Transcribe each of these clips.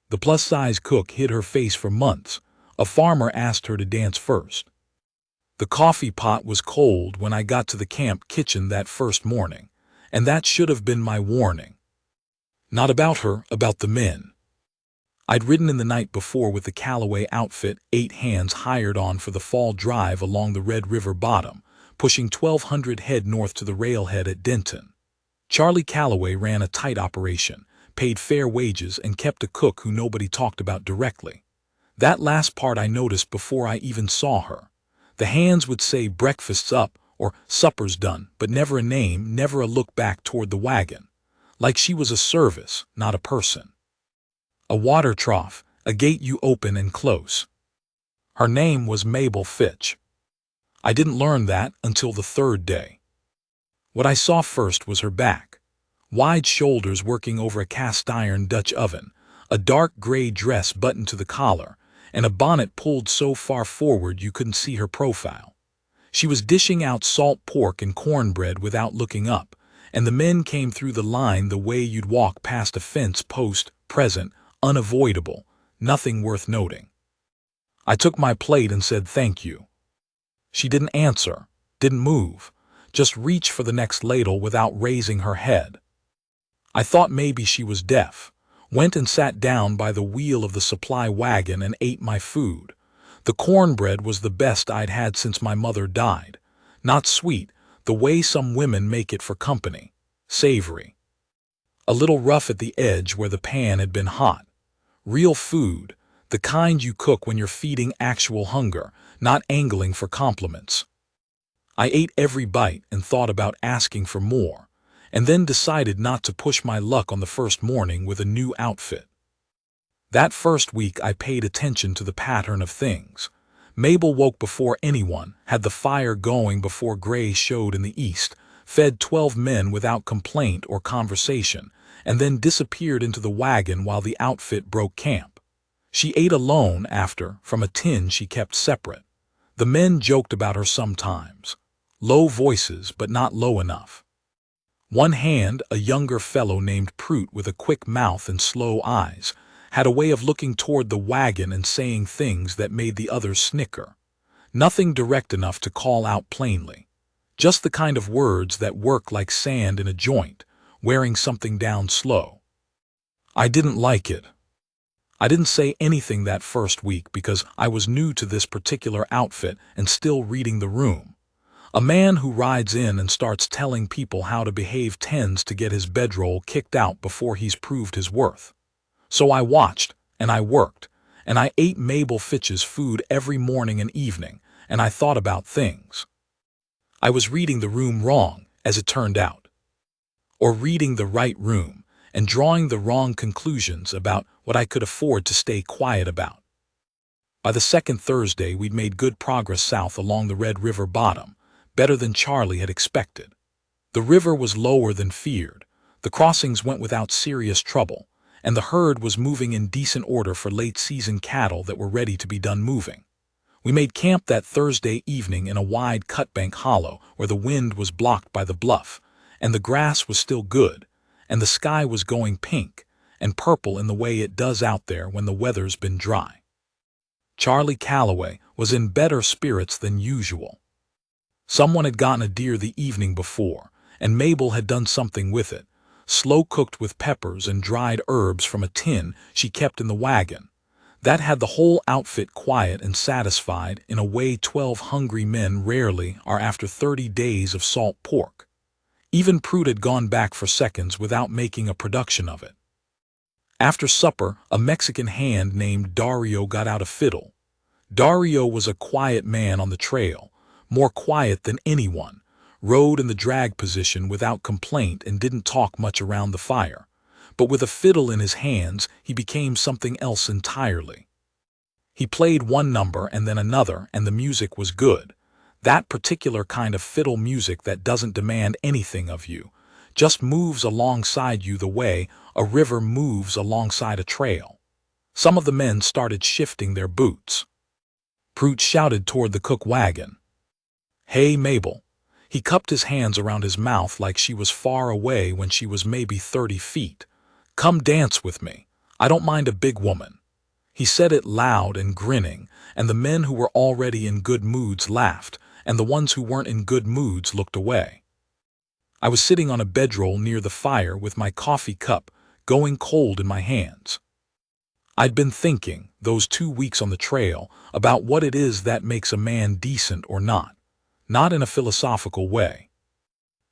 The plus-size cook hid her face for months. A farmer asked her to dance first. The coffee pot was cold when I got to the camp kitchen that first morning, and that should have been my warning. Not about her, about the men. I'd ridden in the night before with the Callaway outfit, 8 hands hired on for the fall drive along the Red River bottom, pushing 1,200 head north to the railhead at Denton. Charlie Callaway ran a tight operation, paid fair wages, and kept a cook who nobody talked about directly. That last part I noticed before I even saw her. The hands would say breakfast's up or supper's done, but never a name, never a look back toward the wagon. Like she was a service, not a person. A water trough, a gate you open and close. Her name was Mabel Fitch. I didn't learn that until the 3rd day. What I saw first was her back. Wide shoulders working over a cast-iron Dutch oven, a dark gray dress buttoned to the collar, and a bonnet pulled so far forward you couldn't see her profile. She was dishing out salt pork and cornbread without looking up, and the men came through the line the way you'd walk past a fence post, present, unavoidable, nothing worth noting. I took my plate and said thank you. She didn't answer, didn't move, just reached for the next ladle without raising her head. I thought maybe she was deaf, went and sat down by the wheel of the supply wagon and ate my food. The cornbread was the best I'd had since my mother died. Not sweet, the way some women make it for company. Savory. A little rough at the edge where the pan had been hot. Real food, the kind you cook when you're feeding actual hunger, not angling for compliments. I ate every bite and thought about asking for more, and then decided not to push my luck on the first morning with a new outfit. That first week I paid attention to the pattern of things. Mabel woke before anyone, had the fire going before gray showed in the east, fed 12 men without complaint or conversation, and then disappeared into the wagon while the outfit broke camp. She ate alone after, from a tin she kept separate. The men joked about her sometimes. Low voices, but not low enough. One hand, a younger fellow named Prout with a quick mouth and slow eyes, had a way of looking toward the wagon and saying things that made the others snicker. Nothing direct enough to call out plainly. Just the kind of words that work like sand in a joint, wearing something down slow. I didn't like it. I didn't say anything that first week because I was new to this particular outfit and still reading the room. A man who rides in and starts telling people how to behave tends to get his bedroll kicked out before he's proved his worth. So I watched, and I worked, and I ate Mabel Fitch's food every morning and evening, and I thought about things. I was reading the room wrong, as it turned out. Or reading the right room, and drawing the wrong conclusions about what I could afford to stay quiet about. By the second Thursday, we'd made good progress south along the Red River bottom, better than Charlie had expected. The river was lower than feared, the crossings went without serious trouble, and the herd was moving in decent order for late-season cattle that were ready to be done moving. We made camp that Thursday evening in a wide cutbank hollow where the wind was blocked by the bluff, and the grass was still good, and the sky was going pink and purple in the way it does out there when the weather's been dry. Charlie Callaway was in better spirits than usual. Someone had gotten a deer the evening before, and Mabel had done something with it, slow-cooked with peppers and dried herbs from a tin she kept in the wagon. That had the whole outfit quiet and satisfied in a way 12 hungry men rarely are after 30 days of salt pork. Even Prout had gone back for seconds without making a production of it. After supper, a Mexican hand named Dario got out a fiddle. Dario was a quiet man on the trail, more quiet than anyone, rode in the drag position without complaint and didn't talk much around the fire. But with a fiddle in his hands, he became something else entirely. He played one number and then another, and the music was good. That particular kind of fiddle music that doesn't demand anything of you, just moves alongside you the way a river moves alongside a trail. Some of the men started shifting their boots. Prout shouted toward the cook wagon. "Hey, Mabel." He cupped his hands around his mouth like she was far away when she was maybe 30 feet. "Come dance with me. I don't mind a big woman." He said it loud and grinning, and the men who were already in good moods laughed, and the ones who weren't in good moods looked away. I was sitting on a bedroll near the fire with my coffee cup going cold in my hands. I'd been thinking, those 2 weeks on the trail, about what it is that makes a man decent or not. Not in a philosophical way.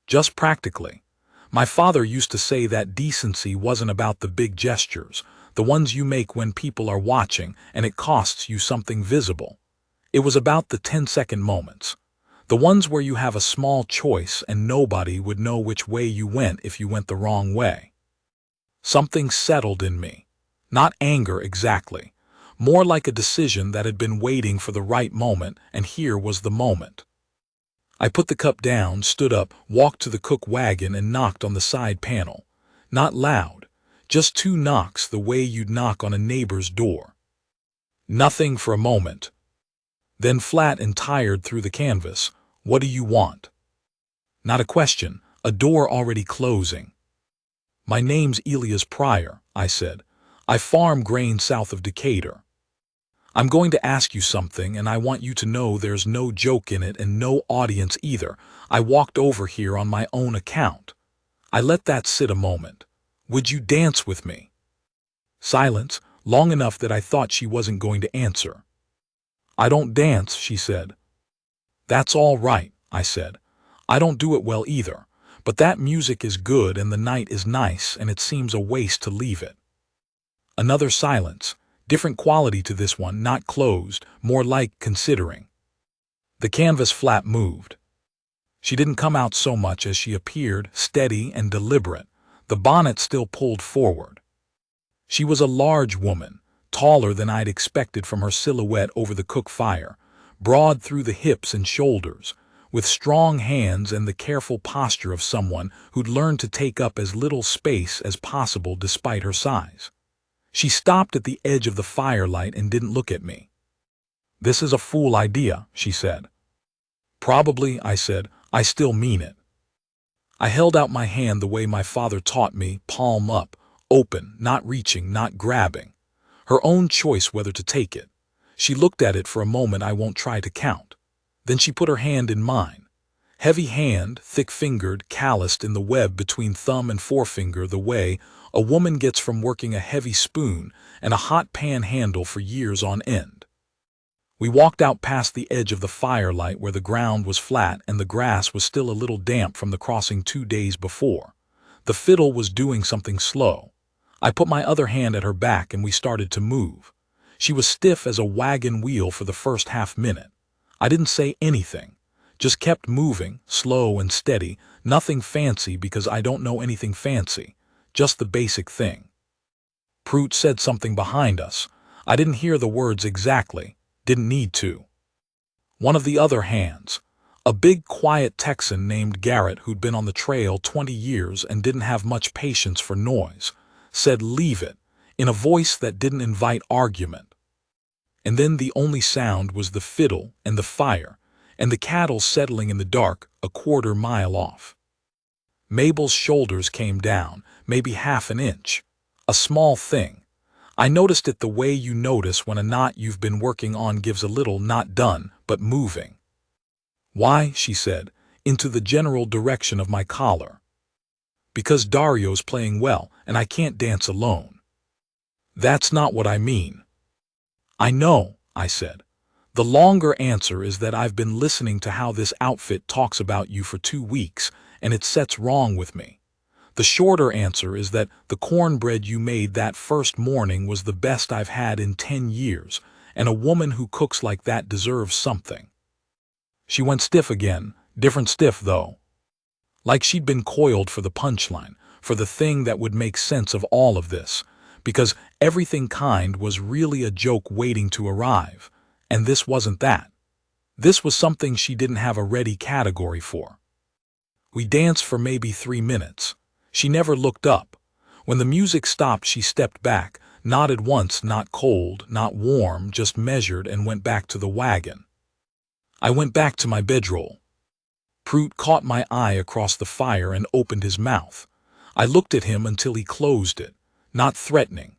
Just practically. My father used to say that decency wasn't about the big gestures, the ones you make when people are watching and it costs you something visible. It was about the 10-second moments. The ones where you have a small choice and nobody would know which way you went if you went the wrong way. Something settled in me. Not anger exactly. More like a decision that had been waiting for the right moment, and here was the moment. I put the cup down, stood up, walked to the cook wagon and knocked on the side panel. Not loud. Just 2 knocks the way you'd knock on a neighbor's door. Nothing for a moment. Then flat and tired through the canvas. "What do you want?" Not a question, a door already closing. "My name's Elias Pryor," I said. "I farm grain south of Decatur. I'm going to ask you something, and I want you to know there's no joke in it and no audience either. I walked over here on my own account." I let that sit a moment. "Would you dance with me?" Silence, long enough that I thought she wasn't going to answer. "I don't dance," she said. "That's all right," I said. "I don't do it well either, but that music is good and the night is nice and it seems a waste to leave it." Another silence, different quality to this one, not closed, more like considering. The canvas flap moved. She didn't come out so much as she appeared, steady and deliberate, the bonnet still pulled forward. She was a large woman, taller than I'd expected from her silhouette over the cook fire, broad through the hips and shoulders, with strong hands and the careful posture of someone who'd learned to take up as little space as possible despite her size. She stopped at the edge of the firelight and didn't look at me. "This is a fool idea," she said. "Probably," I said. "I still mean it." I held out my hand the way my father taught me, palm up, open, not reaching, not grabbing. Her own choice whether to take it. She looked at it for a moment I won't try to count. Then she put her hand in mine. Heavy hand, thick-fingered, calloused in the web between thumb and forefinger, the way a woman gets from working a heavy spoon and a hot pan handle for years on end. We walked out past the edge of the firelight where the ground was flat and the grass was still a little damp from the crossing 2 days before. The fiddle was doing something slow. I put my other hand at her back and we started to move. She was stiff as a wagon wheel for the first half-minute. I didn't say anything. Just kept moving, slow and steady, nothing fancy because I don't know anything fancy, just the basic thing. Prout said something behind us. I didn't hear the words exactly, didn't need to. One of the other hands, a big quiet Texan named Garrett who'd been on the trail 20 years and didn't have much patience for noise, said "Leave it," in a voice that didn't invite argument. And then the only sound was the fiddle and the fire, and the cattle settling in the dark a 1/4 mile off. Mabel's shoulders came down, maybe half an inch. A small thing. I noticed it the way you notice when a knot you've been working on gives a little, not done, but moving. "Why?" she said, into the general direction of my collar. "Because Dario's playing well, and I can't dance alone." "That's not what I mean." "I know," I said. "The longer answer is that I've been listening to how this outfit talks about you for 2 weeks, and it sets wrong with me. The shorter answer is that the cornbread you made that first morning was the best I've had in 10 years, and a woman who cooks like that deserves something." She went stiff again, different stiff though. Like she'd been coiled for the punchline, for the thing that would make sense of all of this, because everything kind was really a joke waiting to arrive, and this wasn't that. This was something she didn't have a ready category for. We danced for maybe 3 minutes. She never looked up. When the music stopped, she stepped back, nodded once, not cold, not warm, just measured, and went back to the wagon. I went back to my bedroll. Prout caught my eye across the fire and opened his mouth. I looked at him until he closed it, not threatening,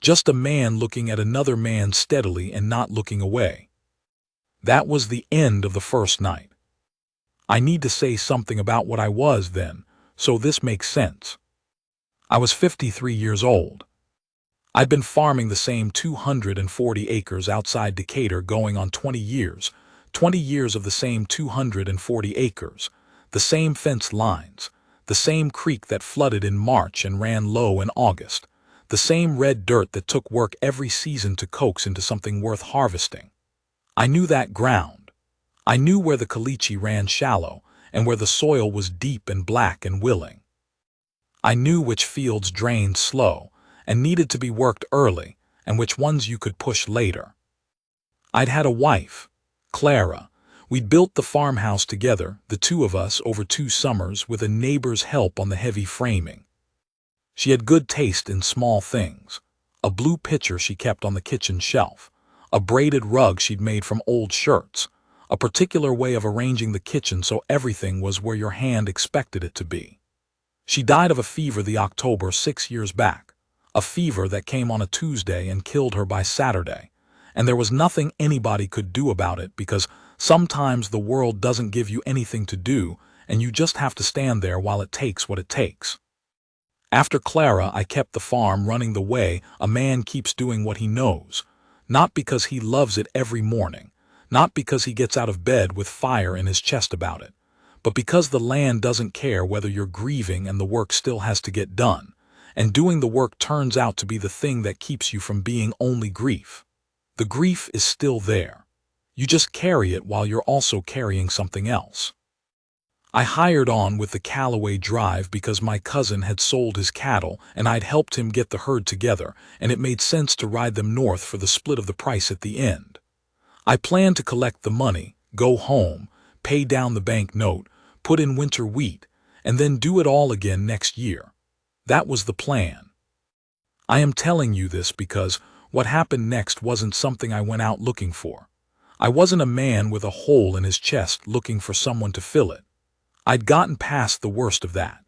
Just a man looking at another man steadily and not looking away. That was the end of the first night. I need to say something about what I was then, so this makes sense. I was 53 years old. I'd been farming the same 240 acres outside Decatur going on 20 years, 20 years of the same 240 acres, the same fence lines, the same creek that flooded in March and ran low in August, the same red dirt that took work every season to coax into something worth harvesting. I knew that ground. I knew where the caliche ran shallow and where the soil was deep and black and willing. I knew which fields drained slow and needed to be worked early and which ones you could push later. I'd had a wife, Clara. We'd built the farmhouse together, the two of us, over 2 summers with a neighbor's help on the heavy framing. She had good taste in small things. A blue pitcher she kept on the kitchen shelf, a braided rug she'd made from old shirts, a particular way of arranging the kitchen so everything was where your hand expected it to be. She died of a fever the October 6 years back, a fever that came on a Tuesday and killed her by Saturday, and there was nothing anybody could do about it because sometimes the world doesn't give you anything to do and you just have to stand there while it takes what it takes. After Clara, I kept the farm running the way a man keeps doing what he knows, not because he loves it every morning, not because he gets out of bed with fire in his chest about it, but because the land doesn't care whether you're grieving and the work still has to get done, and doing the work turns out to be the thing that keeps you from being only grief. The grief is still there. You just carry it while you're also carrying something else. I hired on with the Callaway Drive because my cousin had sold his cattle and I'd helped him get the herd together, and it made sense to ride them north for the split of the price at the end. I planned to collect the money, go home, pay down the bank note, put in winter wheat, and then do it all again next year. That was the plan. I am telling you this because what happened next wasn't something I went out looking for. I wasn't a man with a hole in his chest looking for someone to fill it. I'd gotten past the worst of that.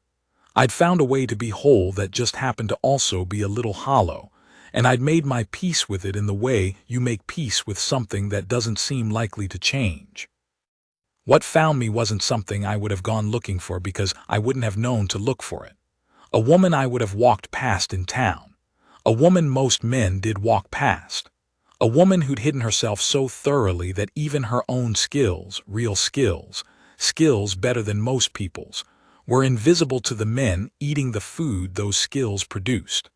I'd found a way to be whole that just happened to also be a little hollow, and I'd made my peace with it in the way you make peace with something that doesn't seem likely to change. What found me wasn't something I would have gone looking for because I wouldn't have known to look for it. A woman I would have walked past in town. A woman most men did walk past. A woman who'd hidden herself so thoroughly that even her own skills, real skills, skills better than most people's, were invisible to the men eating the food those skills produced.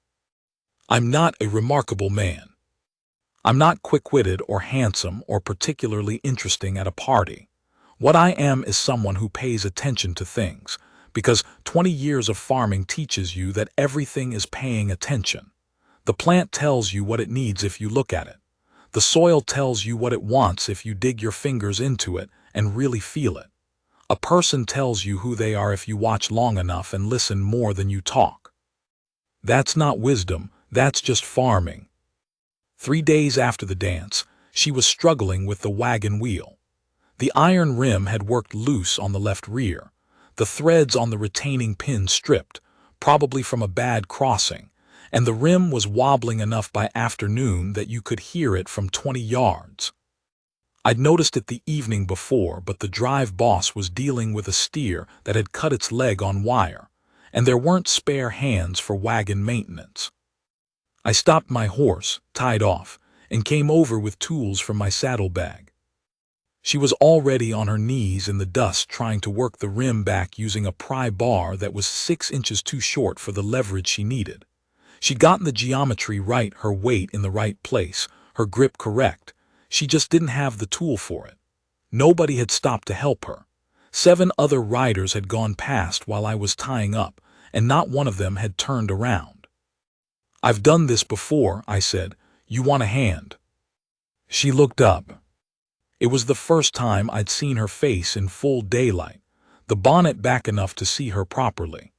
I'm not a remarkable man. I'm not quick-witted or handsome or particularly interesting at a party. What I am is someone who pays attention to things, because 20 years of farming teaches you that everything is paying attention. The plant tells you what it needs if you look at it. The soil tells you what it wants if you dig your fingers into it and really feel it. A person tells you who they are if you watch long enough and listen more than you talk. That's not wisdom, that's just farming. 3 days after the dance, she was struggling with the wagon wheel. The iron rim had worked loose on the left rear, the threads on the retaining pin stripped, probably from a bad crossing, and the rim was wobbling enough by afternoon that you could hear it from 20 yards. I'd noticed it the evening before, but the drive boss was dealing with a steer that had cut its leg on wire, and there weren't spare hands for wagon maintenance. I stopped my horse, tied off, and came over with tools from my saddlebag. She was already on her knees in the dust trying to work the rim back using a pry bar that was 6 inches too short for the leverage she needed. She'd gotten the geometry right, her weight in the right place, her grip correct. She just didn't have the tool for it. Nobody had stopped to help her. 7 other riders had gone past while I was tying up, and not one of them had turned around. "I've done this before," I said. "You want a hand?" She looked up. It was the first time I'd seen her face in full daylight, the bonnet back enough to see her properly.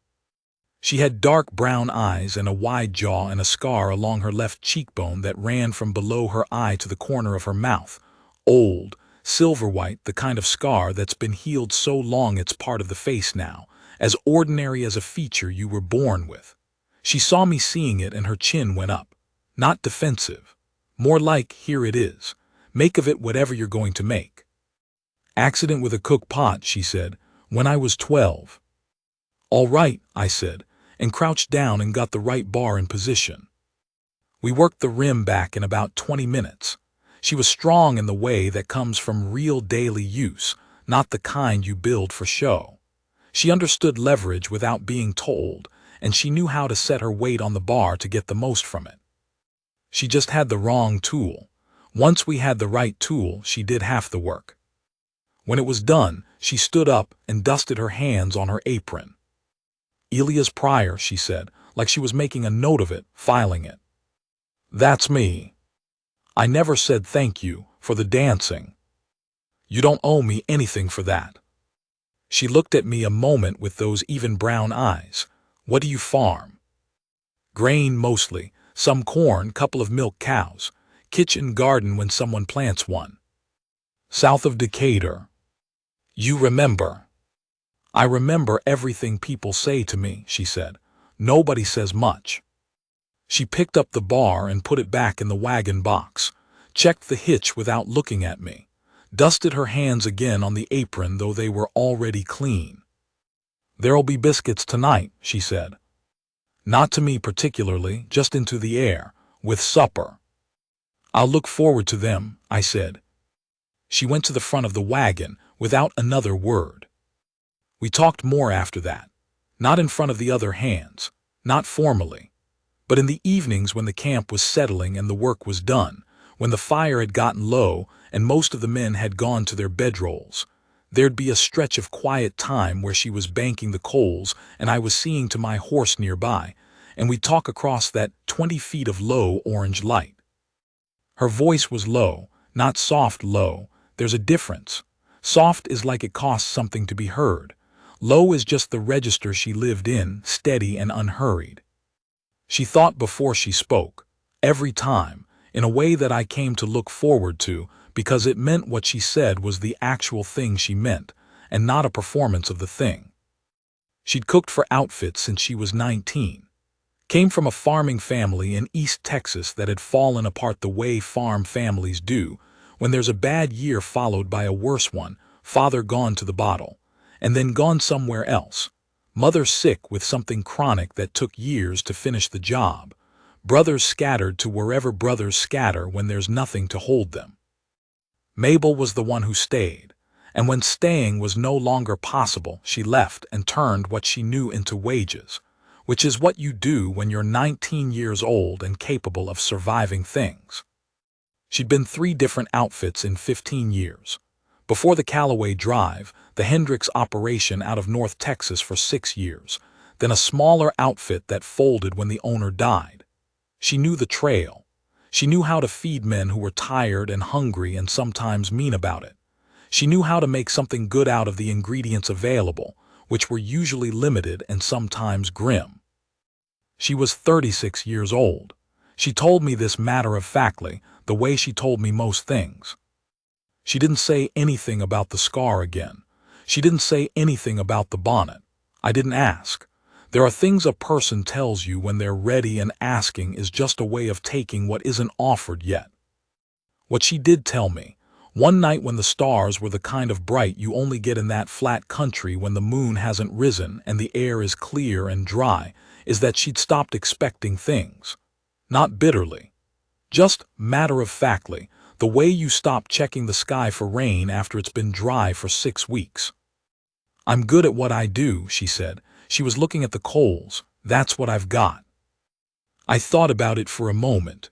She had dark brown eyes and a wide jaw and a scar along her left cheekbone that ran from below her eye to the corner of her mouth. Old, silver white, the kind of scar that's been healed so long it's part of the face now, as ordinary as a feature you were born with. She saw me seeing it and her chin went up. Not defensive. More like, here it is. Make of it whatever you're going to make. Accident with a cook pot, she said, when I was 12. All right, I said, and crouched down and got the right bar in position. We worked the rim back in about 20 minutes. She was strong in the way that comes from real daily use, not the kind you build for show. She understood leverage without being told, and she knew how to set her weight on the bar to get the most from it. She just had the wrong tool. Once we had the right tool, she did half the work. When it was done, she stood up and dusted her hands on her apron. Elias Pryor, she said, like she was making a note of it, filing it. That's me. I never said thank you for the dancing. You don't owe me anything for that. She looked at me a moment with those even brown eyes. What do you farm? Grain mostly, some corn, couple of milk cows, kitchen garden when someone plants one. South of Decatur. You remember. I remember everything people say to me, she said. Nobody says much. She picked up the bar and put it back in the wagon box, checked the hitch without looking at me, dusted her hands again on the apron though they were already clean. There'll be biscuits tonight, she said. Not to me particularly, just into the air, with supper. I'll look forward to them, I said. She went to the front of the wagon without another word. We talked more after that, not in front of the other hands, not formally. But in the evenings when the camp was settling and the work was done, when the fire had gotten low and most of the men had gone to their bedrolls, there'd be a stretch of quiet time where she was banking the coals and I was seeing to my horse nearby, and we'd talk across that 20 feet of low orange light. Her voice was low, not soft low. There's a difference. Soft is like it costs something to be heard. Low is just the register she lived in, steady and unhurried. She thought before she spoke, every time, in a way that I came to look forward to because it meant what she said was the actual thing she meant, and not a performance of the thing. She'd cooked for Outfits since she was 19. Came from a farming family in East Texas that had fallen apart the way farm families do, when there's a bad year followed by a worse one, father gone to the bottle, and then gone somewhere else. Mother sick with something chronic that took years to finish the job. Brothers scattered to wherever brothers scatter when there's nothing to hold them. Mabel was the one who stayed, and when staying was no longer possible, she left and turned what she knew into wages, which is what you do when you're 19 years old and capable of surviving things. She'd been 3 different outfits in 15 years. Before the Callaway Drive, the Hendricks operation out of North Texas for 6 years, then a smaller outfit that folded when the owner died. She knew the trail. She knew how to feed men who were tired and hungry and sometimes mean about it. She knew how to make something good out of the ingredients available, which were usually limited and sometimes grim. She was 36 years old. She told me this matter-of-factly, the way she told me most things. She didn't say anything about the scar again. She didn't say anything about the bonnet. I didn't ask. There are things a person tells you when they're ready, and asking is just a way of taking what isn't offered yet. What she did tell me, one night when the stars were the kind of bright you only get in that flat country when the moon hasn't risen and the air is clear and dry, is that she'd stopped expecting things. Not bitterly. Just matter-of-factly, the way you stop checking the sky for rain after it's been dry for 6 weeks. I'm good at what I do, she said. She was looking at the coals. That's what I've got. I thought about it for a moment.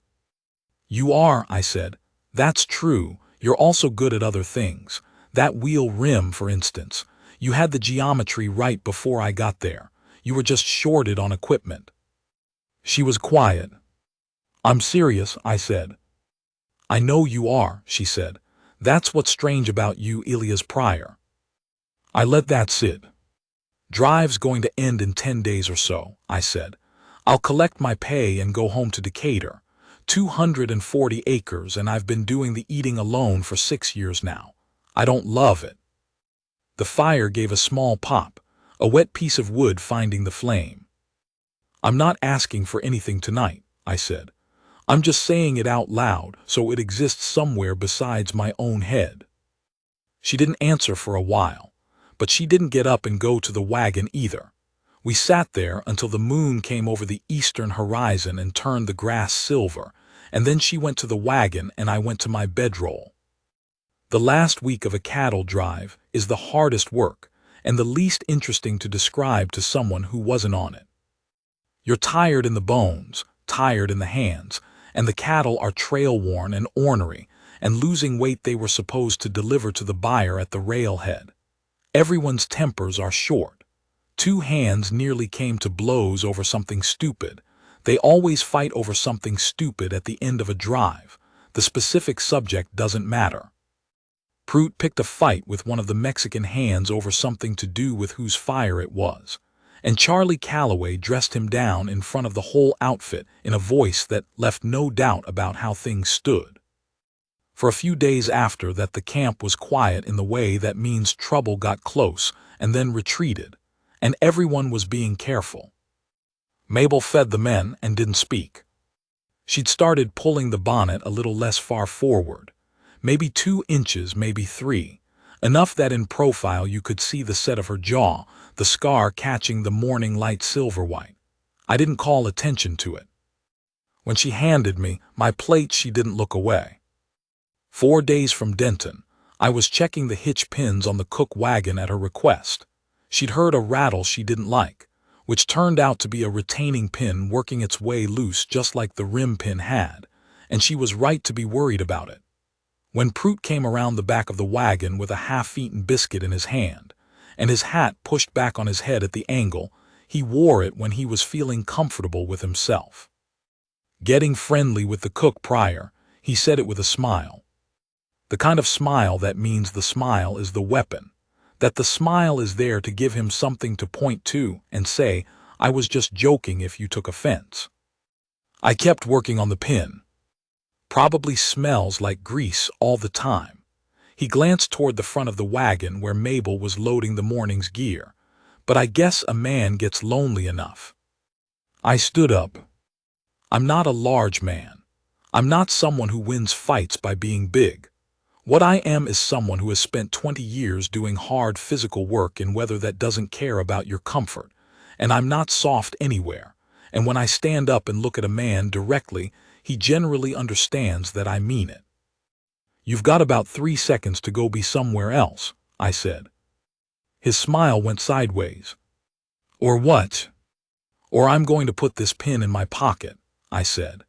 You are, I said. That's true. You're also good at other things. That wheel rim, for instance. You had the geometry right before I got there. You were just shorted on equipment. She was quiet. I'm serious, I said. I know you are, she said. That's what's strange about you, Elias Pryor. I let that sit. Drive's going to end in 10 days or so, I said. I'll collect my pay and go home to Decatur. 240 acres, and I've been doing the eating alone for 6 years now. I don't love it. The fire gave a small pop, a wet piece of wood finding the flame. I'm not asking for anything tonight, I said. I'm just saying it out loud so it exists somewhere besides my own head." She didn't answer for a while, but she didn't get up and go to the wagon either. We sat there until the moon came over the eastern horizon and turned the grass silver, and then she went to the wagon and I went to my bedroll. The last week of a cattle drive is the hardest work and the least interesting to describe to someone who wasn't on it. You're tired in the bones, tired in the hands, and the cattle are trail-worn and ornery and losing weight they were supposed to deliver to the buyer at the railhead. Everyone's tempers are short. Two hands nearly came to blows over something stupid. They always fight over something stupid at the end of a drive. The specific subject doesn't matter. Pruitt picked a fight with one of the Mexican hands over something to do with whose fire it was, and Charlie Calloway dressed him down in front of the whole outfit in a voice that left no doubt about how things stood. For a few days after that, the camp was quiet in the way that means trouble got close and then retreated, and everyone was being careful. Mabel fed the men and didn't speak. She'd started pulling the bonnet a little less far forward, maybe 2 inches, maybe 3, enough that in profile you could see the set of her jaw, the scar catching the morning light silver white. I didn't call attention to it. When she handed me my plate, she didn't look away. 4 days from Denton, I was checking the hitch pins on the cook wagon at her request. She'd heard a rattle she didn't like, which turned out to be a retaining pin working its way loose just like the rim pin had, and she was right to be worried about it. When Pruitt came around the back of the wagon with a half-eaten biscuit in his hand, and his hat pushed back on his head at the angle, he wore it when he was feeling comfortable with himself. Getting friendly with the cook prior, he said it with a smile. The kind of smile that means the smile is the weapon, that the smile is there to give him something to point to and say, "I was just joking if you took offense." I kept working on the pin. Probably smells like grease all the time. He glanced toward the front of the wagon where Mabel was loading the morning's gear, but I guess a man gets lonely enough. I stood up. I'm not a large man. I'm not someone who wins fights by being big. What I am is someone who has spent 20 years doing hard physical work in weather that doesn't care about your comfort, and I'm not soft anywhere, and when I stand up and look at a man directly, he generally understands that I mean it. "You've got about 3 seconds to go be somewhere else," I said. His smile went sideways. "Or what?" "Or I'm going to put this pin in my pocket," I said.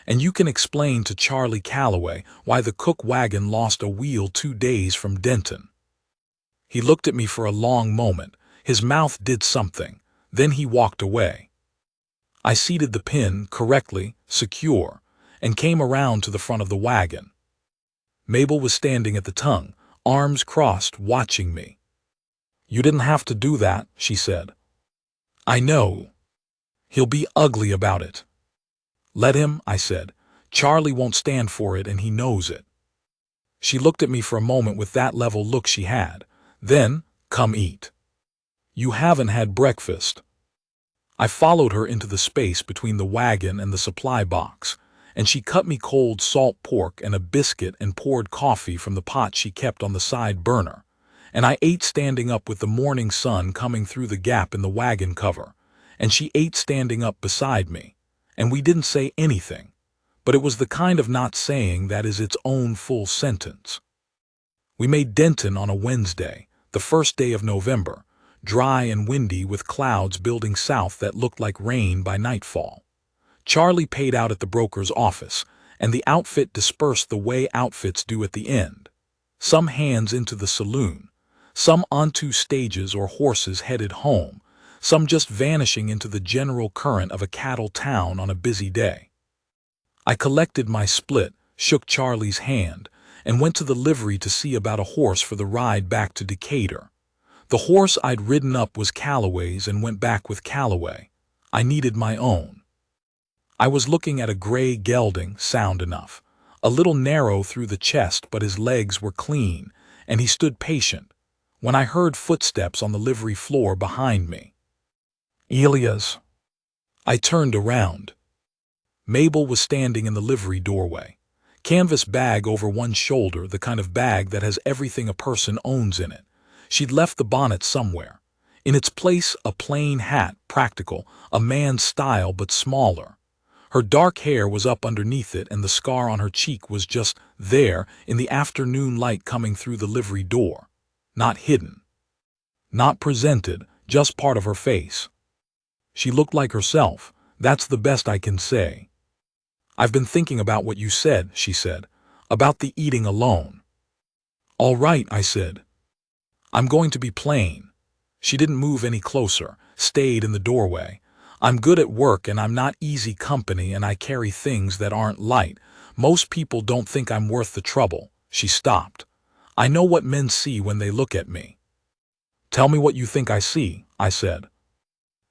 "And you can explain to Charlie Calloway why the cook wagon lost a wheel 2 days from Denton." He looked at me for a long moment. His mouth did something. Then he walked away. I seated the pin correctly, secure, and came around to the front of the wagon. Mabel was standing at the tongue, arms crossed, watching me. "You didn't have to do that," she said. "I know. He'll be ugly about it." "Let him," I said. "Charlie won't stand for it and he knows it." She looked at me for a moment with that level look she had. Then, "Come eat. You haven't had breakfast." I followed her into the space between the wagon and the supply box, and she cut me cold salt pork and a biscuit and poured coffee from the pot she kept on the side burner, and I ate standing up with the morning sun coming through the gap in the wagon cover, and she ate standing up beside me, and we didn't say anything, but it was the kind of not saying that is its own full sentence. We made Denton on a Wednesday, the first day of November, dry and windy with clouds building south that looked like rain by nightfall. Charlie paid out at the broker's office, and the outfit dispersed the way outfits do at the end. Some hands into the saloon, some onto stages or horses headed home, some just vanishing into the general current of a cattle town on a busy day. I collected my split, shook Charlie's hand, and went to the livery to see about a horse for the ride back to Decatur. The horse I'd ridden up was Calloway's and went back with Calloway. I needed my own. I was looking at a gray gelding, sound enough, a little narrow through the chest, but his legs were clean, and he stood patient, when I heard footsteps on the livery floor behind me. Elias. I turned around. Mabel was standing in the livery doorway. Canvas bag over one shoulder, the kind of bag that has everything a person owns in it. She'd left the bonnet somewhere. In its place, a plain hat, practical, a man's style but smaller. Her dark hair was up underneath it, and the scar on her cheek was just there in the afternoon light coming through the livery door. Not hidden. Not presented, just part of her face. She looked like herself. That's the best I can say. "I've been thinking about what you said," she said, "about the eating alone." "All right," I said. "I'm going to be plain." She didn't move any closer, stayed in the doorway. "I'm good at work and I'm not easy company, and I carry things that aren't light. Most people don't think I'm worth the trouble." She stopped. "I know what men see when they look at me." "Tell me what you think I see," I said.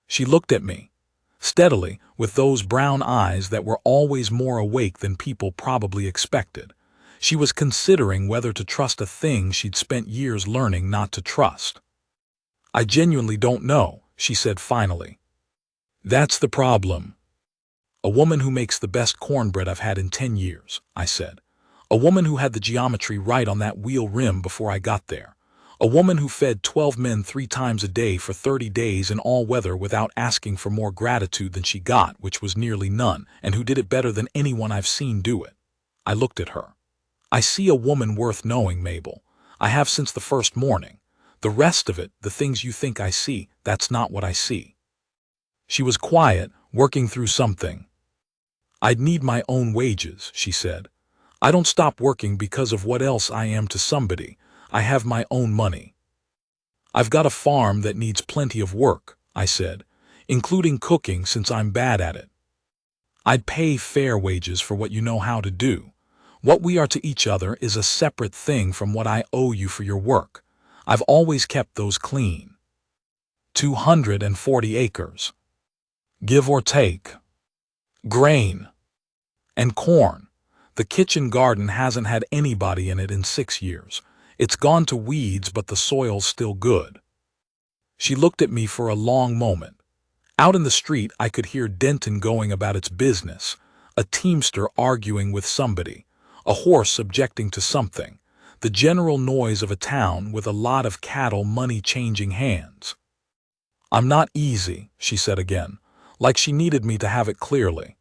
She looked at me, steadily, with those brown eyes that were always more awake than people probably expected. She was considering whether to trust a thing she'd spent years learning not to trust. "I genuinely don't know," she said finally. "That's the problem." "A woman who makes the best cornbread I've had in 10 years, I said. "A woman who had the geometry right on that wheel rim before I got there. A woman who fed 12 men 3 times a day for 30 days in all weather without asking for more gratitude than she got, which was nearly none, and who did it better than anyone I've seen do it." I looked at her. "I see a woman worth knowing, Mabel. I have since the first morning. The rest of it, the things you think I see, that's not what I see." She was quiet, working through something. "I'd need my own wages," she said. "I don't stop working because of what else I am to somebody. I have my own money." "I've got a farm that needs plenty of work," I said, "including cooking since I'm bad at it. I'd pay fair wages for what you know how to do. What we are to each other is a separate thing from what I owe you for your work. I've always kept those clean. 240 acres. Give or take. Grain. And corn. The kitchen garden hasn't had anybody in it in 6 years. It's gone to weeds, but the soil's still good." She looked at me for a long moment. Out in the street, I could hear Denton going about its business, a teamster arguing with somebody, a horse objecting to something, the general noise of a town with a lot of cattle money-changing hands. "I'm not easy," she said again, like she needed me to have it clearly.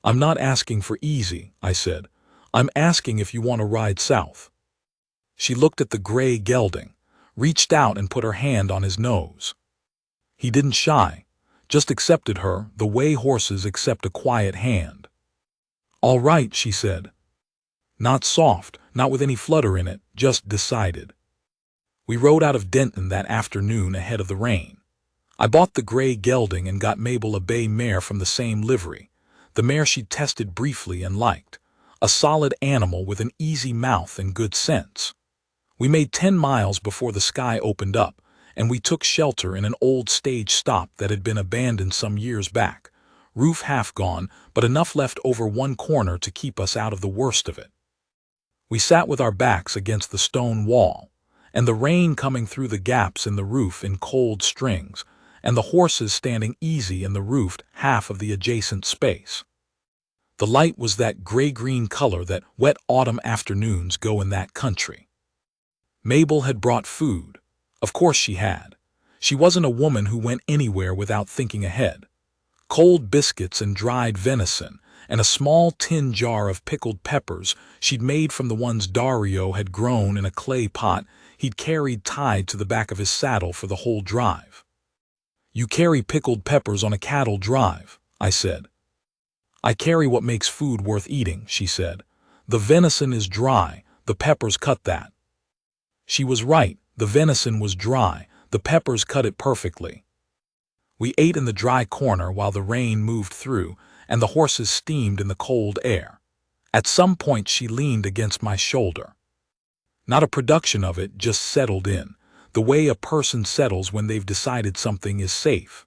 "I'm not asking for easy," I said. "I'm asking if you want to ride south." She looked at the gray gelding, reached out and put her hand on his nose. He didn't shy, just accepted her the way horses accept a quiet hand. "All right," she said. Not soft, not with any flutter in it, just decided. We rode out of Denton that afternoon ahead of the rain. I bought the gray gelding and got Mabel a bay mare from the same livery, the mare she'd tested briefly and liked, a solid animal with an easy mouth and good sense. We made 10 miles before the sky opened up, and we took shelter in an old stage stop that had been abandoned some years back, roof half gone, but enough left over one corner to keep us out of the worst of it. We sat with our backs against the stone wall, and the rain coming through the gaps in the roof in cold strings, and the horses standing easy in the roofed half of the adjacent space. The light was that gray-green color that wet autumn afternoons go in that country. Mabel had brought food. Of course she had. She wasn't a woman who went anywhere without thinking ahead. Cold biscuits and dried venison, and a small tin jar of pickled peppers she'd made from the ones Dario had grown in a clay pot he'd carried tied to the back of his saddle for the whole drive. "You carry pickled peppers on a cattle drive," I said. "I carry what makes food worth eating," she said. "The venison is dry, the peppers cut that." She was right, the venison was dry, the peppers cut it perfectly. We ate in the dry corner while the rain moved through, and the horses steamed in the cold air. At some point she leaned against my shoulder. Not a production of it, just settled in, the way a person settles when they've decided something is safe.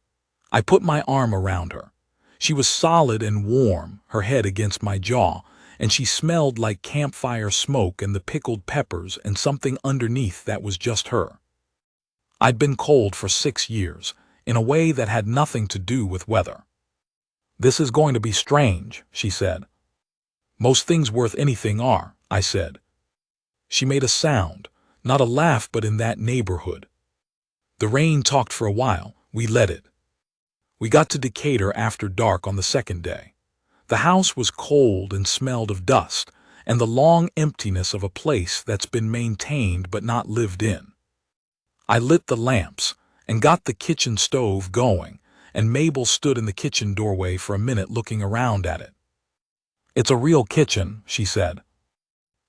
I put my arm around her. She was solid and warm, her head against my jaw, and she smelled like campfire smoke and the pickled peppers and something underneath that was just her. I'd been cold for 6 years, in a way that had nothing to do with weather. "This is going to be strange," she said. "Most things worth anything are," I said. She made a sound, not a laugh but in that neighborhood. The rain talked for a while, we let it. We got to Decatur after dark on the second day. The house was cold and smelled of dust, and the long emptiness of a place that's been maintained but not lived in. I lit the lamps and got the kitchen stove going, and Mabel stood in the kitchen doorway for a minute looking around at it. "It's a real kitchen," she said.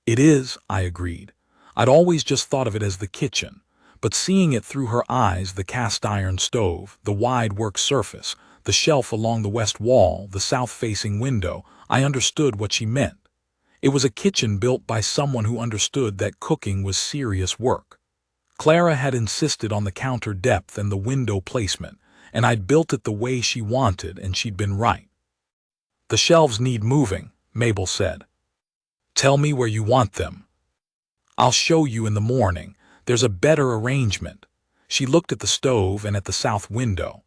"It is," I agreed. I'd always just thought of it as the kitchen, but seeing it through her eyes, the cast-iron stove, the wide work surface, the shelf along the west wall, the south-facing window, I understood what she meant. It was a kitchen built by someone who understood that cooking was serious work. Clara had insisted on the counter depth and the window placement, and I'd built it the way she wanted, and she'd been right. "The shelves need moving," Mabel said. "Tell me where you want them." "I'll show you in the morning. There's a better arrangement." She looked at the stove and at the south window.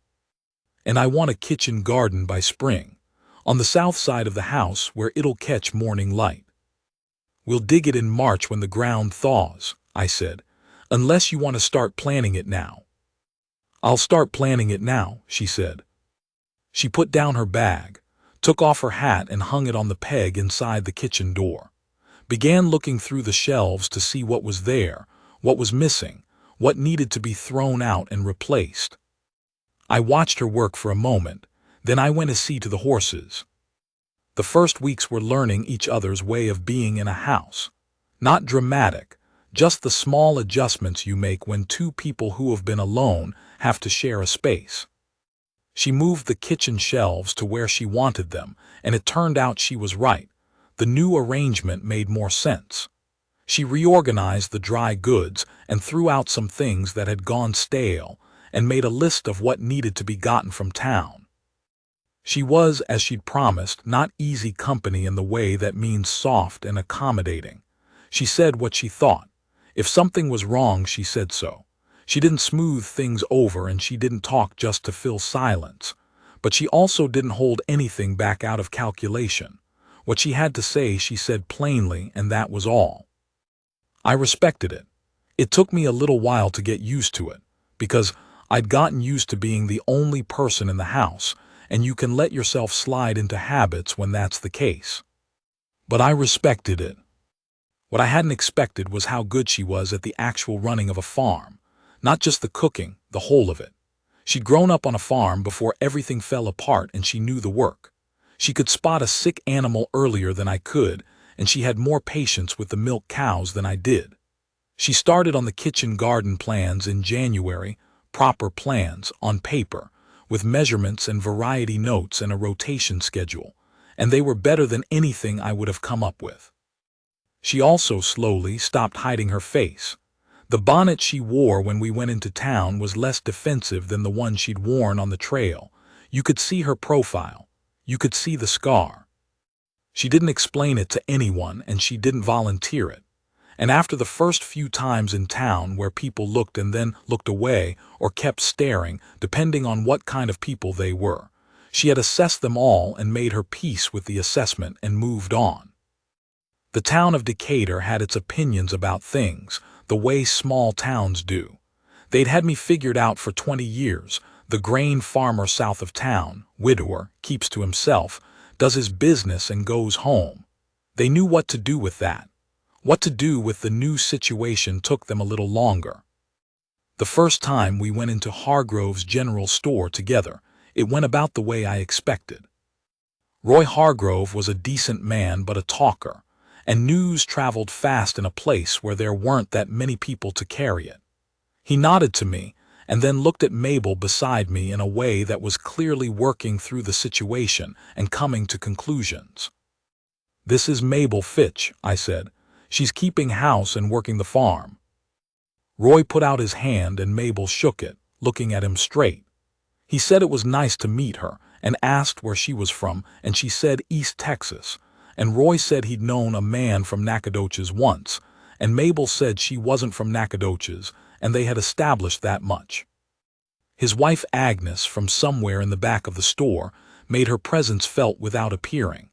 "And I want a kitchen garden by spring, on the south side of the house where it'll catch morning light." "We'll dig it in March when the ground thaws," I said, "unless you want to start planning it now." "I'll start planning it now," she said. She put down her bag, took off her hat and hung it on the peg inside the kitchen door, began looking through the shelves to see what was there, what was missing, what needed to be thrown out and replaced. I watched her work for a moment, then I went to see to the horses. The first weeks were learning each other's way of being in a house. Not dramatic, just the small adjustments you make when two people who have been alone have to share a space. She moved the kitchen shelves to where she wanted them, and it turned out she was right. The new arrangement made more sense. She reorganized the dry goods and threw out some things that had gone stale, and made a list of what needed to be gotten from town. She was, as she'd promised, not easy company in the way that means soft and accommodating. She said what she thought. If something was wrong, she said so. She didn't smooth things over, and she didn't talk just to fill silence. But she also didn't hold anything back out of calculation. What she had to say, she said plainly, and that was all. I respected it. It took me a little while to get used to it, because I'd gotten used to being the only person in the house, and you can let yourself slide into habits when that's the case. But I respected it. What I hadn't expected was how good she was at the actual running of a farm. Not just the cooking, the whole of it. She'd grown up on a farm before everything fell apart, and she knew the work. She could spot a sick animal earlier than I could, and she had more patience with the milk cows than I did. She started on the kitchen garden plans in January, proper plans, on paper, with measurements and variety notes and a rotation schedule, and they were better than anything I would have come up with. She also slowly stopped hiding her face. The bonnet she wore when we went into town was less defensive than the one she'd worn on the trail. You could see her profile. You could see the scar. She didn't explain it to anyone, and she didn't volunteer it. And after the first few times in town where people looked and then looked away or kept staring, depending on what kind of people they were, she had assessed them all and made her peace with the assessment and moved on. The town of Decatur had its opinions about things, the way small towns do. They'd had me figured out for 20 years. The grain farmer south of town, widower, keeps to himself, does his business and goes home. They knew what to do with that. What to do with the new situation took them a little longer. The first time we went into Hargrove's general store together, it went about the way I expected. Roy Hargrove was a decent man but a talker, and news traveled fast in a place where there weren't that many people to carry it. He nodded to me and then looked at Mabel beside me in a way that was clearly working through the situation and coming to conclusions. "This is Mabel Fitch," I said. "She's keeping house and working the farm." Roy put out his hand and Mabel shook it, looking at him straight. He said it was nice to meet her and asked where she was from, and she said East Texas. And Roy said he'd known a man from Nacogdoches once, and Mabel said she wasn't from Nacogdoches, and they had established that much. His wife Agnes, from somewhere in the back of the store, made her presence felt without appearing.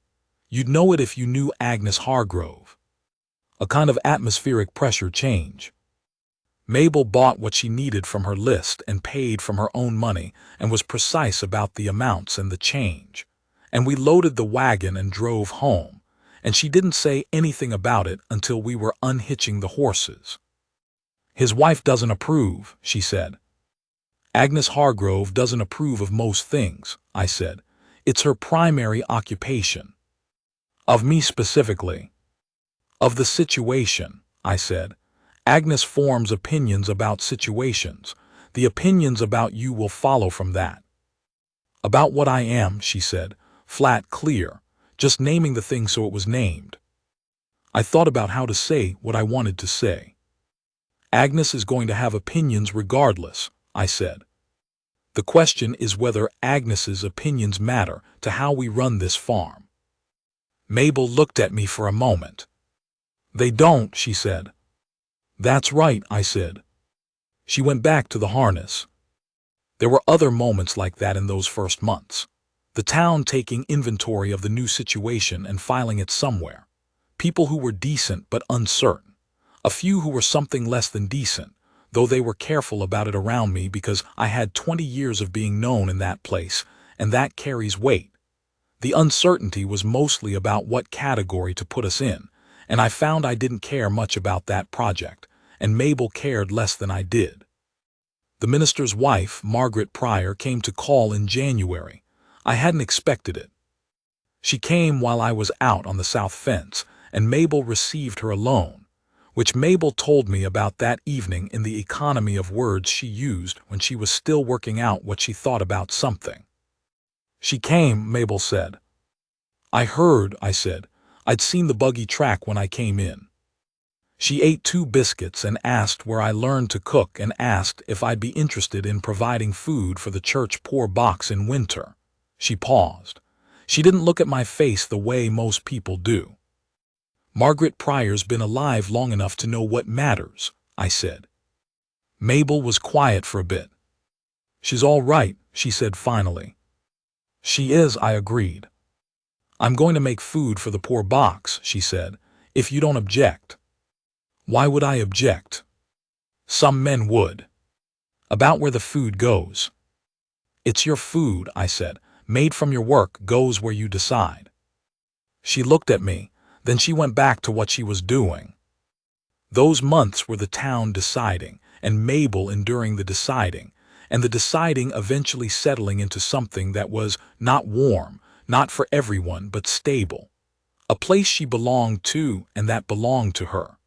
You'd know it if you knew Agnes Hargrove. A kind of atmospheric pressure change. Mabel bought what she needed from her list and paid from her own money and was precise about the amounts and the change. And we loaded the wagon and drove home, and she didn't say anything about it until we were unhitching the horses. His wife doesn't approve, she said. Agnes Hargrove doesn't approve of most things, I said. It's her primary occupation. Of me specifically. Of the situation, I said. Agnes forms opinions about situations. The opinions about you will follow from that. About what I am, she said, flat, clear, just naming the thing so it was named. I thought about how to say what I wanted to say. Agnes is going to have opinions regardless, I said. The question is whether Agnes's opinions matter to how we run this farm. Mabel looked at me for a moment. They don't, she said. That's right, I said. She went back to the harness. There were other moments like that in those first months. The town taking inventory of the new situation and filing it somewhere. People who were decent but uncertain. A few who were something less than decent, though they were careful about it around me because I had 20 years of being known in that place, and that carries weight. The uncertainty was mostly about what category to put us in, and I found I didn't care much about that project, and Mabel cared less than I did. The minister's wife, Margaret Pryor, came to call in January. I hadn't expected it. She came while I was out on the south fence, and Mabel received her alone, which Mabel told me about that evening in the economy of words she used when she was still working out what she thought about something. She came, Mabel said. I heard, I said. I'd seen the buggy track when I came in. She ate 2 biscuits and asked where I learned to cook and asked if I'd be interested in providing food for the church poor box in winter. She paused. She didn't look at my face the way most people do. Margaret Pryor's been alive long enough to know what matters, I said. Mabel was quiet for a bit. She's all right, she said finally. She is, I agreed. I'm going to make food for the poor box, she said, if you don't object. Why would I object? Some men would. About where the food goes. It's your food, I said. Made from your work goes where you decide. She looked at me, then she went back to what she was doing. Those months were the town deciding, and Mabel enduring the deciding, and the deciding eventually settling into something that was not warm, not for everyone, but stable. A place she belonged to and that belonged to her.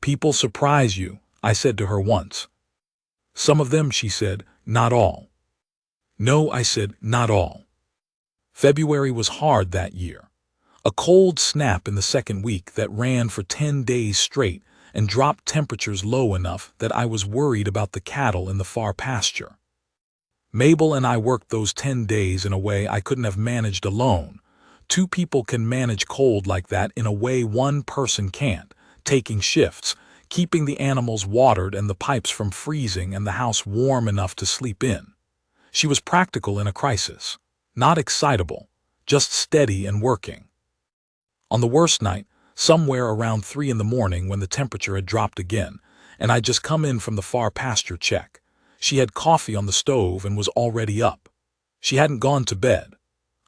People surprise you, I said to her once. Some of them, she said, not all. No, I said, not all. February was hard that year. A cold snap in the second week that ran for 10 days straight and dropped temperatures low enough that I was worried about the cattle in the far pasture. Mabel and I worked those 10 days in a way I couldn't have managed alone. 2 people can manage cold like that in a way one person can't, taking shifts, keeping the animals watered and the pipes from freezing and the house warm enough to sleep in. She was practical in a crisis, not excitable, just steady and working. On the worst night, somewhere around 3 in the morning when the temperature had dropped again, and I'd just come in from the far pasture check, she had coffee on the stove and was already up. She hadn't gone to bed.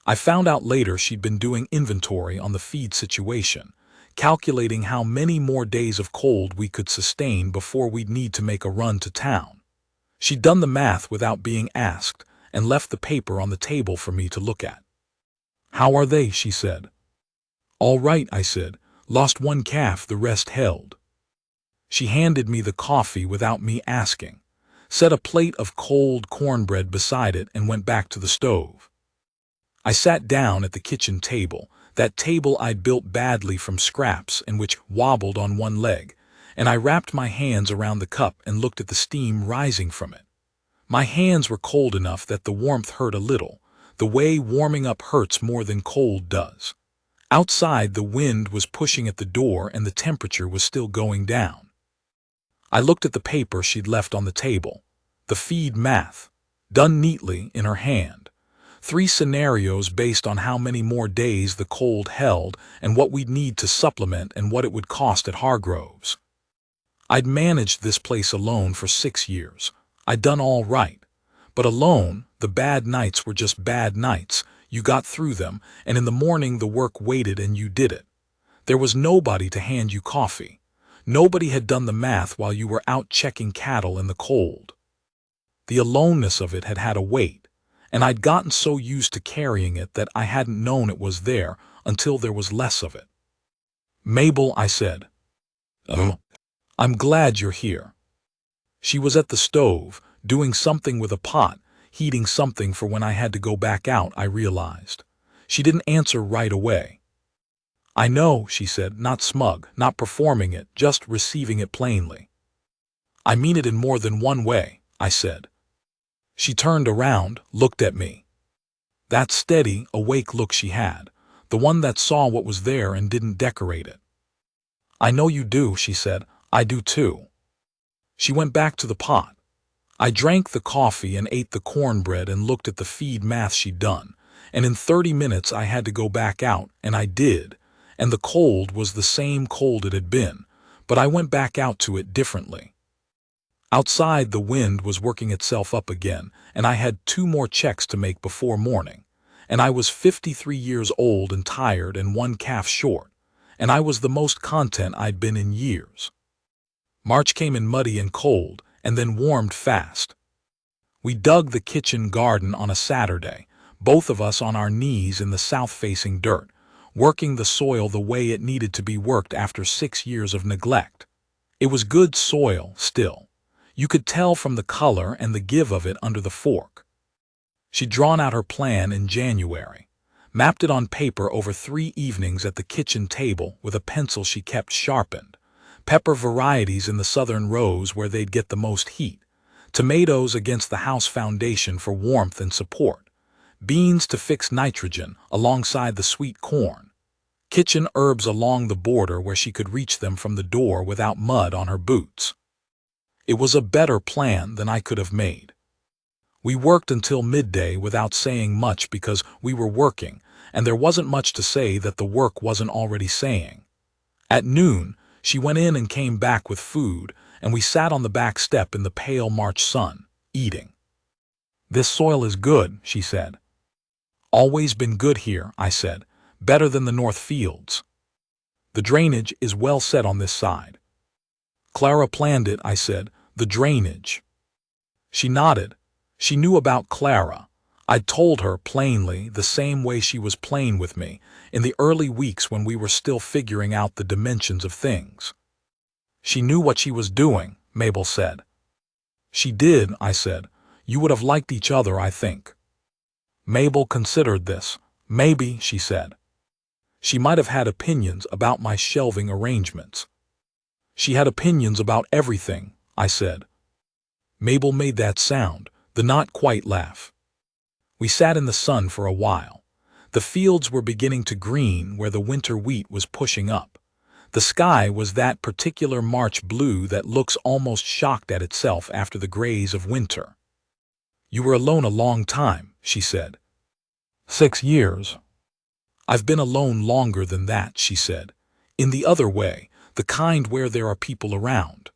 I found out later she'd been doing inventory on the feed situation, calculating how many more days of cold we could sustain before we'd need to make a run to town. She'd done the math without being asked and left the paper on the table for me to look at. How are they? She said. All right, I said. Lost 1 calf, the rest held. She handed me the coffee without me asking, set a plate of cold cornbread beside it and went back to the stove. I sat down at the kitchen table, that table I'd built badly from scraps and which wobbled on one leg, and I wrapped my hands around the cup and looked at the steam rising from it. My hands were cold enough that the warmth hurt a little, the way warming up hurts more than cold does. Outside, the wind was pushing at the door and the temperature was still going down. I looked at the paper she'd left on the table, the feed math, done neatly in her hand. 3 scenarios based on how many more days the cold held and what we'd need to supplement and what it would cost at Hargrove's. I'd managed this place alone for 6 years. I'd done all right. But alone, the bad nights were just bad nights. You got through them, and in the morning the work waited and you did it. There was nobody to hand you coffee. Nobody had done the math while you were out checking cattle in the cold. The aloneness of it had had a weight, and I'd gotten so used to carrying it that I hadn't known it was there until there was less of it. "Mabel," I said. "Oh, I'm glad you're here." She was at the stove, doing something with a pot, heating something for when I had to go back out, I realized. She didn't answer right away. "I know," she said, not smug, not performing it, just receiving it plainly. "I mean it in more than one way," I said. She turned around, looked at me. That steady, awake look she had, the one that saw what was there and didn't decorate it. "I know you do," she said. "I do too." She went back to the pot. I drank the coffee and ate the cornbread and looked at the feed math she'd done, and in 30 minutes I had to go back out, and I did, and the cold was the same cold it had been, but I went back out to it differently. Outside the wind was working itself up again, and I had 2 more checks to make before morning, and I was 53 years old and tired and 1 calf short, and I was the most content I'd been in years. March came in muddy and cold, and then warmed fast. We dug the kitchen garden on a Saturday, both of us on our knees in the south-facing dirt, working the soil the way it needed to be worked after 6 years of neglect. It was good soil, still. You could tell from the color and the give of it under the fork. She'd drawn out her plan in January, mapped it on paper over 3 evenings at the kitchen table with a pencil she kept sharpened. Pepper varieties in the southern rows where they'd get the most heat, tomatoes against the house foundation for warmth and support, beans to fix nitrogen alongside the sweet corn, kitchen herbs along the border where she could reach them from the door without mud on her boots. It was a better plan than I could have made. We worked until midday without saying much because we were working, and there wasn't much to say that the work wasn't already saying. At noon, she went in and came back with food, and we sat on the back step in the pale March sun, eating. "This soil is good," she said. "Always been good here," I said. "Better than the North Fields. The drainage is well set on this side." "Clara planned it," I said. "The drainage." She nodded. She knew about Clara. I'd told her plainly, the same way she was plain with me, in the early weeks when we were still figuring out the dimensions of things. "She knew what she was doing," Mabel said. "She did," I said. "You would have liked each other, I think." Mabel considered this. "Maybe," she said. She might have had opinions about my shelving arrangements. "She had opinions about everything," I said. Mabel made that sound, the not quite laugh. We sat in the sun for a while. The fields were beginning to green where the winter wheat was pushing up. The sky was that particular March blue that looks almost shocked at itself after the grays of winter. "You were alone a long time," she said. 6 years. "I've been alone longer than that," she said. "In the other way, the kind where there are people around."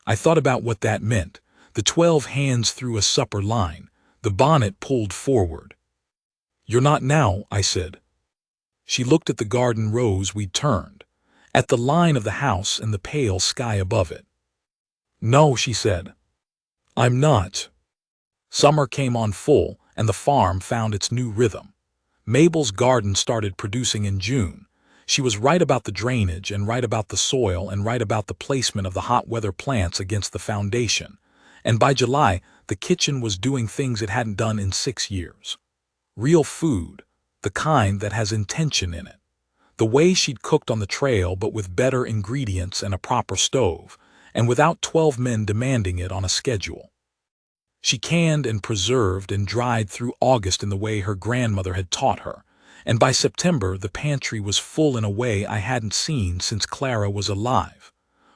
I thought about what that meant. The 12 hands through a supper line, the bonnet pulled forward. "You're not now," I said. She looked at the garden rows we'd turned, at the line of the house and the pale sky above it. "No," she said. "I'm not." Summer came on full, and the farm found its new rhythm. Mabel's garden started producing in June. She was right about the drainage and right about the soil and right about the placement of the hot weather plants against the foundation. And by July, the kitchen was doing things it hadn't done in 6 years. Real food, the kind that has intention in it. The way she'd cooked on the trail but with better ingredients and a proper stove, and without 12 men demanding it on a schedule. She canned and preserved and dried through August in the way her grandmother had taught her, and by September the pantry was full in a way I hadn't seen since Clara was alive.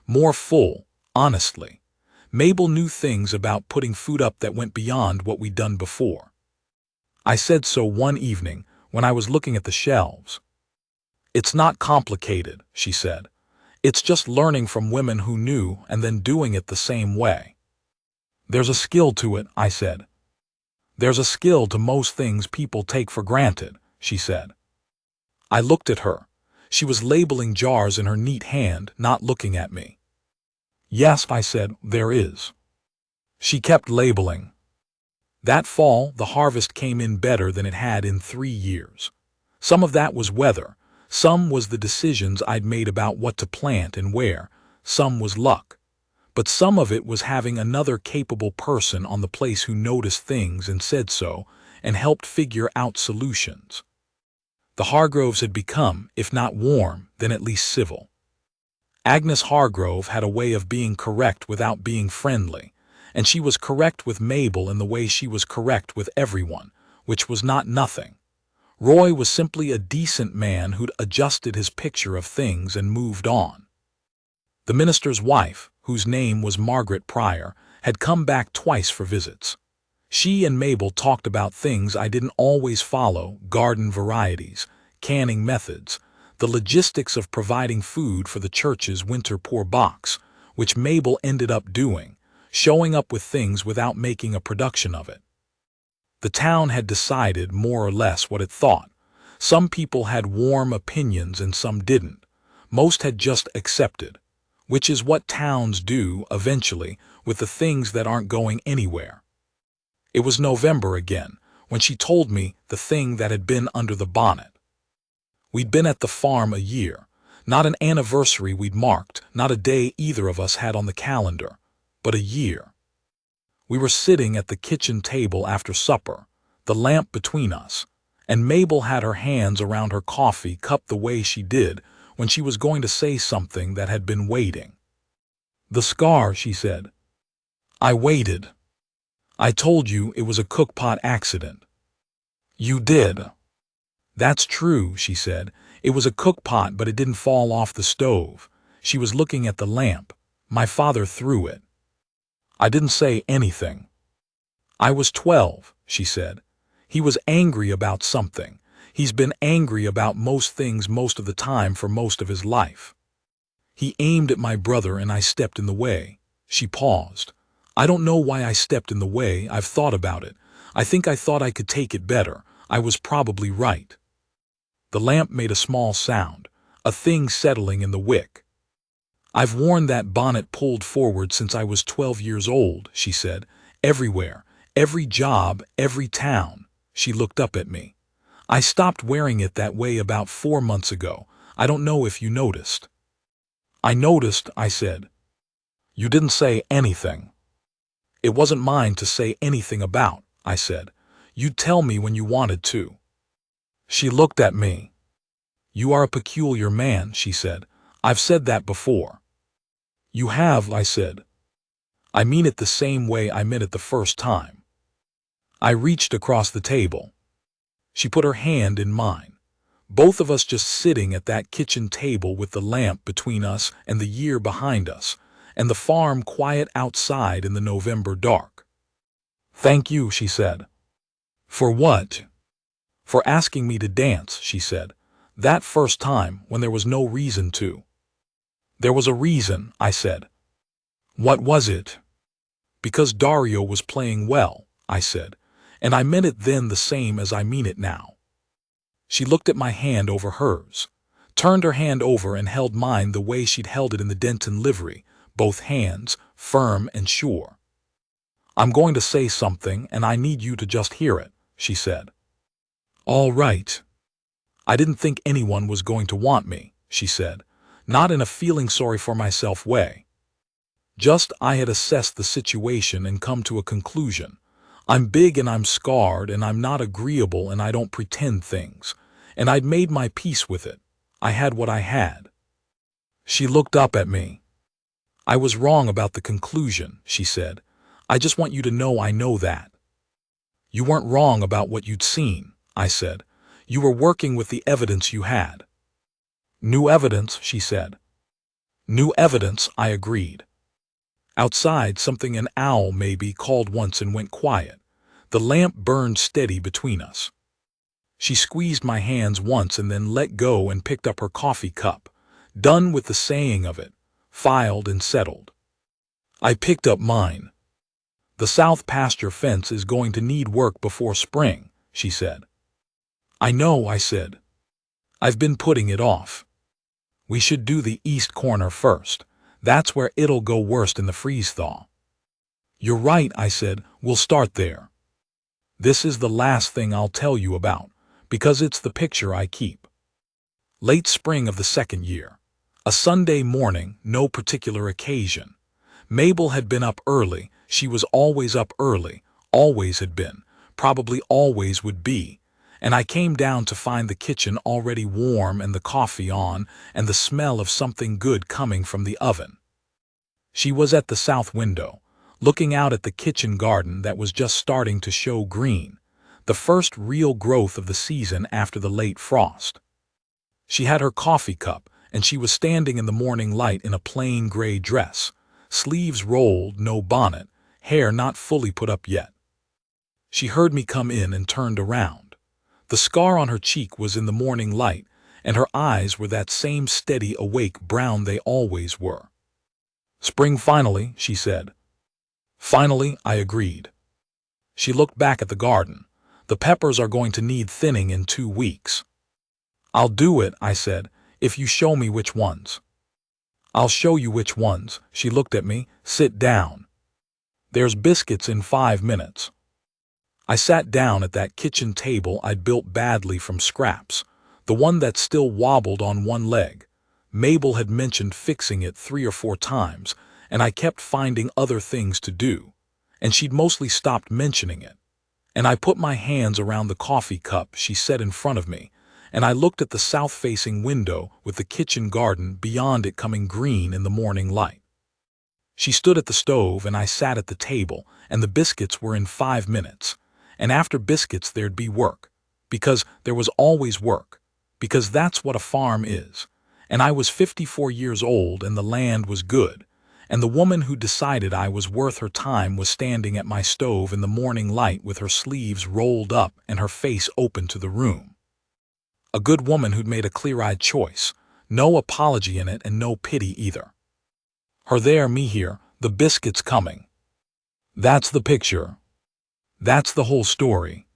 More full, honestly. Mabel knew things about putting food up that went beyond what we'd done before. I said so one evening when I was looking at the shelves. It's not complicated, she said. It's just learning from women who knew and then doing it the same way. There's a skill to it, I said. There's a skill to most things people take for granted, she said. I looked at her. She was labeling jars in her neat hand, not looking at me. Yes, I said, there is. She kept labeling. That fall, the harvest came in better than it had in 3 years. Some of that was weather. Some was the decisions I'd made about what to plant and where. Some was luck. But some of it was having another capable person on the place who noticed things and said so, and helped figure out solutions. The Hargroves had become, if not warm, then at least civil. Agnes Hargrove had a way of being correct without being friendly, and she was correct with Mabel in the way she was correct with everyone, which was not nothing. Roy was simply a decent man who'd adjusted his picture of things and moved on. The minister's wife, whose name was Margaret Pryor, had come back twice for visits. She and Mabel talked about things I didn't always follow: garden varieties, canning methods, the logistics of providing food for the church's winter poor box, which Mabel ended up doing, showing up with things without making a production of it. The town had decided more or less what it thought. Some people had warm opinions and some didn't. Most had just accepted, which is what towns do eventually with the things that aren't going anywhere. It was November again when she told me the thing that had been under the bonnet. We'd been at the farm a year, not an anniversary we'd marked, not a day either of us had on the calendar, but a year. We were sitting at the kitchen table after supper, the lamp between us, and Mabel had her hands around her coffee cup the way she did when she was going to say something that had been waiting. "The scar," she said. "I waited. I told you it was a cookpot accident." "You did." "That's true," she said. "It was a cookpot, but it didn't fall off the stove." She was looking at the lamp. "My father threw it." I didn't say anything. "I was 12, she said. "He was angry about something. He's been angry about most things most of the time for most of his life. He aimed at my brother and I stepped in the way." She paused. "I don't know why I stepped in the way. I've thought about it. I think I thought I could take it better. I was probably right." The lamp made a small sound, a thing settling in the wick. "I've worn that bonnet pulled forward since I was 12 years old," she said. "Everywhere, every job, every town." She looked up at me. "I stopped wearing it that way about 4 months ago. I don't know if you noticed." "I noticed," I said. "You didn't say anything." "It wasn't mine to say anything about," I said. "You'd tell me when you wanted to." She looked at me. "You are a peculiar man," she said. "I've said that before." "You have," I said. "I mean it the same way I meant it the first time." I reached across the table. She put her hand in mine. Both of us just sitting at that kitchen table with the lamp between us and the year behind us, and the farm quiet outside in the November dark. "Thank you," she said. "For what?" "For asking me to dance," she said. "That first time, when there was no reason to." "There was a reason," I said. "What was it?" "Because Dario was playing well," I said, and I meant it then the same as I mean it now. She looked at my hand over hers, turned her hand over and held mine the way she'd held it in the Denton livery, both hands, firm and sure. "I'm going to say something and I need you to just hear it," she said. "All right." "I didn't think anyone was going to want me," she said, not in a feeling sorry for myself way. Just I had assessed the situation and come to a conclusion. I'm big and I'm scarred and I'm not agreeable and I don't pretend things. And I'd made my peace with it. I had what I had. She looked up at me. "I was wrong about the conclusion," she said. "I just want you to know I know that." "You weren't wrong about what you'd seen," I said. "You were working with the evidence you had." "New evidence," she said. "New evidence," I agreed. Outside, something, an owl maybe, called once and went quiet. The lamp burned steady between us. She squeezed my hands once and then let go and picked up her coffee cup, done with the saying of it, filed and settled. I picked up mine. "The south pasture fence is going to need work before spring," she said. "I know," I said. "I've been putting it off. We should do the east corner first. That's where it'll go worst in the freeze-thaw." "You're right," I said. "We'll start there. This is the last thing I'll tell you about, because it's the picture I keep." Late spring of the second year. A Sunday morning, no particular occasion. Mabel had been up early. She was always up early, always had been, probably always would be. And I came down to find the kitchen already warm and the coffee on and the smell of something good coming from the oven. She was at the south window, looking out at the kitchen garden that was just starting to show green, the first real growth of the season after the late frost. She had her coffee cup, and she was standing in the morning light in a plain gray dress, sleeves rolled, no bonnet, hair not fully put up yet. She heard me come in and turned around. The scar on her cheek was in the morning light, and her eyes were that same steady, awake brown they always were. "Spring finally," she said. "Finally," I agreed. She looked back at the garden. "The peppers are going to need thinning in 2 weeks." "I'll do it," I said, "if you show me which ones." "I'll show you which ones." She looked at me. "Sit down. There's biscuits in 5 minutes." I sat down at that kitchen table I'd built badly from scraps, the one that still wobbled on one leg. Mabel had mentioned fixing it 3 or 4 times, and I kept finding other things to do, and she'd mostly stopped mentioning it. And I put my hands around the coffee cup she set in front of me, and I looked at the south-facing window with the kitchen garden beyond it coming green in the morning light. She stood at the stove and I sat at the table, and the biscuits were in 5 minutes. And after biscuits there'd be work, because there was always work, because that's what a farm is. And I was 54 years old and the land was good, and the woman who decided I was worth her time was standing at my stove in the morning light with her sleeves rolled up and her face open to the room. A good woman who'd made a clear-eyed choice, no apology in it and no pity either. Her there, me here, the biscuits coming. That's the picture. That's the whole story.